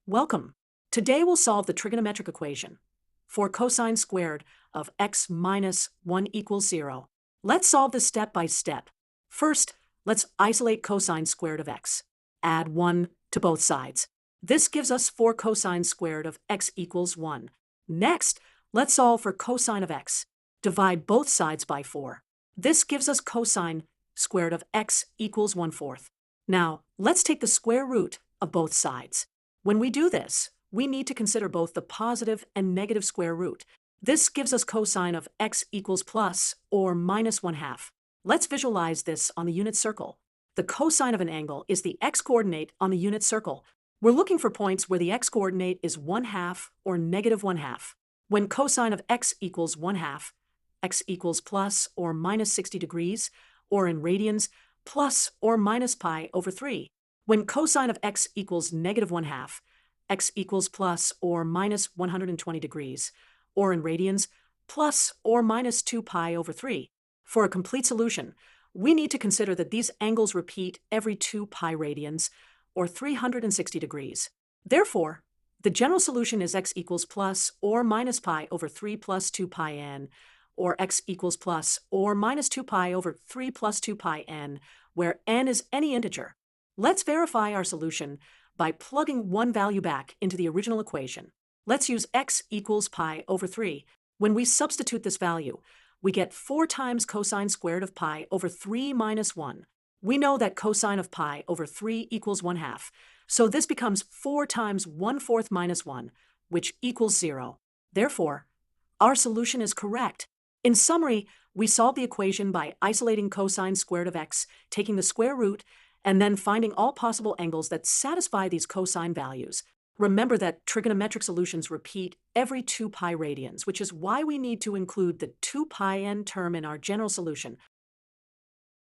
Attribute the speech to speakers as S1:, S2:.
S1: Welcome. Today we'll solve the trigonometric equation for cosine squared of x minus 1 equals 0. Let's solve this step by step. First, let's isolate cosine squared of x. Add 1 to both sides. This gives us 4 cosine squared of x equals 1. Next, let's solve for cosine of x. Divide both sides by 4. This gives us cosine squared of x equals 1/4. Now, let's take the square root of both sides. When we do this, we need to consider both the positive and negative square root. This gives us cosine of x equals plus or minus 1/2. Let's visualize this on the unit circle. The cosine of an angle is the x-coordinate on the unit circle. We're looking for points where the x-coordinate is 1/2 or negative 1/2. When cosine of x equals 1/2, x equals plus or minus 60 degrees, or in radians, plus or minus pi over 3. When cosine of x equals negative 1/2, x equals plus or minus 120 degrees, or in radians, plus or minus 2 pi over 3. For a complete solution, we need to consider that these angles repeat every 2 pi radians, or 360 degrees. Therefore, the general solution is x equals plus or minus pi over 3 plus 2 pi n, or x equals plus or minus 2 pi over 3 plus 2 pi n, where n is any integer. Let's verify our solution by plugging one value back into the original equation. Let's use x equals pi over 3. When we substitute this value, we get 4 times cosine squared of pi over 3 minus 1. We know that cosine of pi over 3 equals 1/2, so this becomes 4 times 1/4 minus 1, which equals 0. Therefore, our solution is correct. In summary, we solved the equation by isolating cosine squared of x, taking the square root, and then finding all possible angles that satisfy these cosine values. Remember that trigonometric solutions repeat every 2 pi radians, which is why we need to include the 2 pi n term in our general solution.